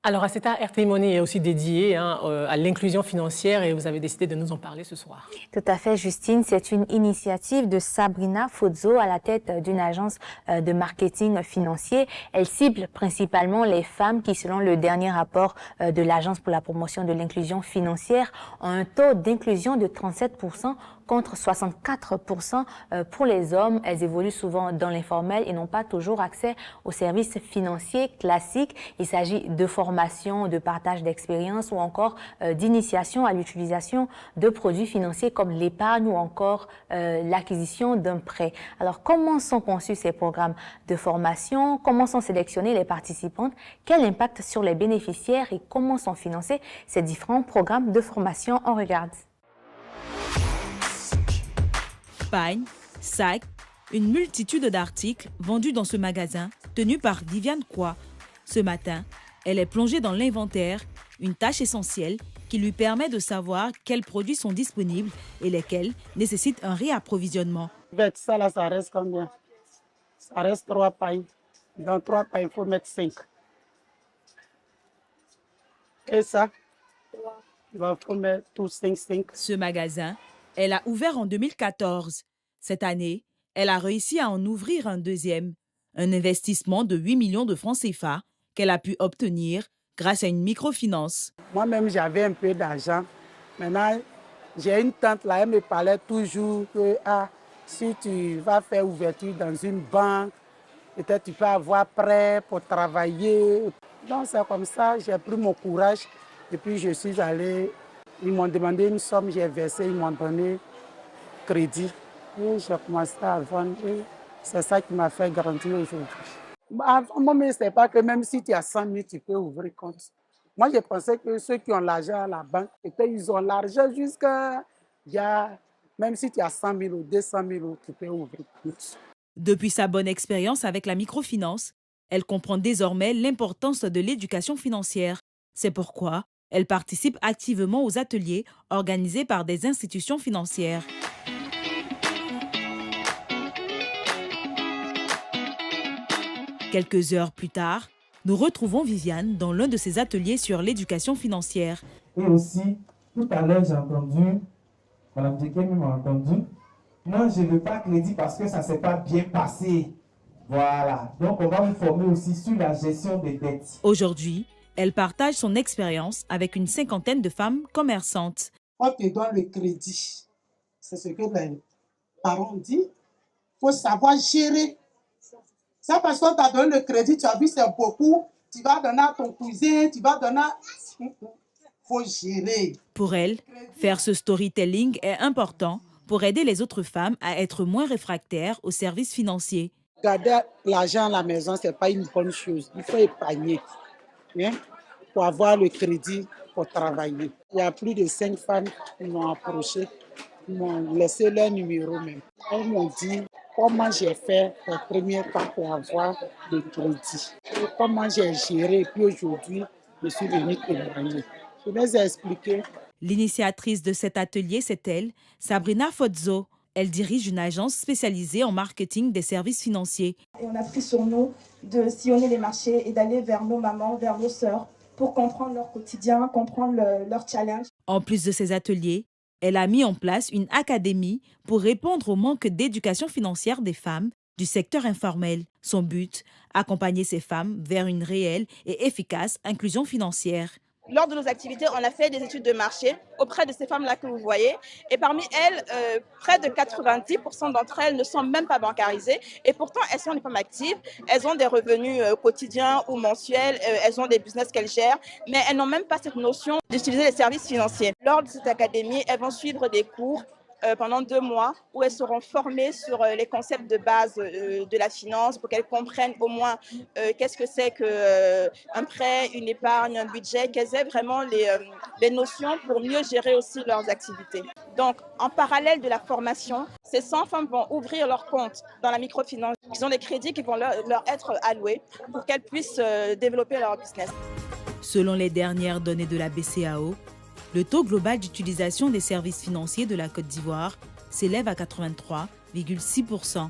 Alors, Aceta RTI Money est aussi dédié à l'inclusion financière et vous avez décidé de nous en parler ce soir. Tout à fait, Justine. C'est une initiative de Sabrina Fozzo à la tête d'une agence de marketing financier. Elle cible principalement les femmes qui, selon le dernier rapport de l'Agence pour la promotion de l'inclusion financière, ont un taux d'inclusion de 37% contre 64% pour les hommes. Elles évoluent souvent dans l'informel et n'ont pas toujours accès aux services financiers classiques. Il s'agit de formation, de partage d'expérience ou encore d'initiation à l'utilisation de produits financiers comme l'épargne ou encore l'acquisition d'un prêt. Alors, comment sont conçus ces programmes de formation? Comment sont sélectionnés les participantes? Quel impact sur les bénéficiaires et comment sont financés ces différents programmes de formation? On regarde. Pagne, sac, une multitude d'articles vendus dans ce magasin tenu par Viviane Croix. Ce matin, elle est plongée dans l'inventaire, une tâche essentielle qui lui permet de savoir quels produits sont disponibles et lesquels nécessitent un réapprovisionnement. Ça là, ça reste combien? Ça reste 3 pailles. Dans 3 pailles, il faut mettre 5. Et ça, il faut mettre tous 5. Ce magasin, elle a ouvert en 2014. Cette année, elle a réussi à en ouvrir un deuxième. Un investissement de 8 millions de francs CFA qu'elle a pu obtenir grâce à une microfinance. Moi-même, j'avais un peu d'argent. Maintenant, j'ai une tante là, elle me parlait toujours que si tu vas faire ouverture dans une banque, peut-être tu peux avoir prêt pour travailler. Donc c'est comme ça, j'ai pris mon courage et puis je suis allé. Ils m'ont demandé une somme, j'ai versé, ils m'ont donné crédit. Et j'ai commencé à vendre. C'est ça qui m'a fait grandir aujourd'hui. Avant, moi, je ne sais pas que même si tu as 100 000, tu peux ouvrir compte. Moi, je pensais que ceux qui ont l'argent à la banque, ils ont l'argent jusqu'à... Même si tu as 100 000 ou 200 000, tu peux ouvrir compte. Depuis sa bonne expérience avec la microfinance, elle comprend désormais l'importance de l'éducation financière. C'est pourquoi elle participe activement aux ateliers organisés par des institutions financières. Quelques heures plus tard, nous retrouvons Viviane dans l'un de ses ateliers sur l'éducation financière. Et aussi, tout à l'heure, j'ai entendu, Mme Djekem m'a entendu, moi, je ne veux pas crédit parce que ça ne s'est pas bien passé. Voilà. Donc, on va me former aussi sur la gestion des dettes. Aujourd'hui, elle partage son expérience avec une cinquantaine de femmes commerçantes. On te donne le crédit. C'est ce que les parents disent. Il faut savoir gérer. Ça parce qu'on t'a donné le crédit, tu as vu, c'est beaucoup. Tu vas donner à ton cousin, tu vas donner à... Il faut gérer. Pour elle, faire ce storytelling est important pour aider les autres femmes à être moins réfractaires aux services financiers. Garder l'argent à la maison, ce n'est pas une bonne chose. Il faut épargner pour avoir le crédit pour travailler. Il y a plus de 5 femmes qui m'ont approché, qui m'ont laissé leur numéro même. Elles m'ont dit comment j'ai fait le premier pas pour avoir le crédit. Et comment j'ai géré. Et puis aujourd'hui, je suis venue témoigner. Je les ai expliqué. L'initiatrice de cet atelier, c'est elle, Sabrina Fozzo. Elle dirige une agence spécialisée en marketing des services financiers. Et on a pris sur nous de sillonner les marchés et d'aller vers nos mamans, vers nos sœurs, pour comprendre leur quotidien, comprendre leurs challenges. En plus de ces ateliers, elle a mis en place une académie pour répondre au manque d'éducation financière des femmes du secteur informel. Son but, accompagner ces femmes vers une réelle et efficace inclusion financière. Lors de nos activités, on a fait des études de marché auprès de ces femmes-là que vous voyez. Et parmi elles, près de 90% d'entre elles ne sont même pas bancarisées. Et pourtant, elles sont des femmes actives. Elles ont des revenus quotidiens ou mensuels. Elles ont des business qu'elles gèrent. Mais elles n'ont même pas cette notion d'utiliser les services financiers. Lors de cette académie, elles vont suivre des cours pendant 2 mois où elles seront formées sur les concepts de base de la finance pour qu'elles comprennent au moins qu'est-ce que c'est qu'un prêt, une épargne, un budget, qu'elles aient vraiment les notions pour mieux gérer aussi leurs activités. Donc, en parallèle de la formation, ces 100 femmes vont ouvrir leur compte dans la microfinance. Ils ont des crédits qui vont leur être alloués pour qu'elles puissent développer leur business. Selon les dernières données de la BCEAO, le taux global d'utilisation des services financiers de la Côte d'Ivoire s'élève à 83,6%.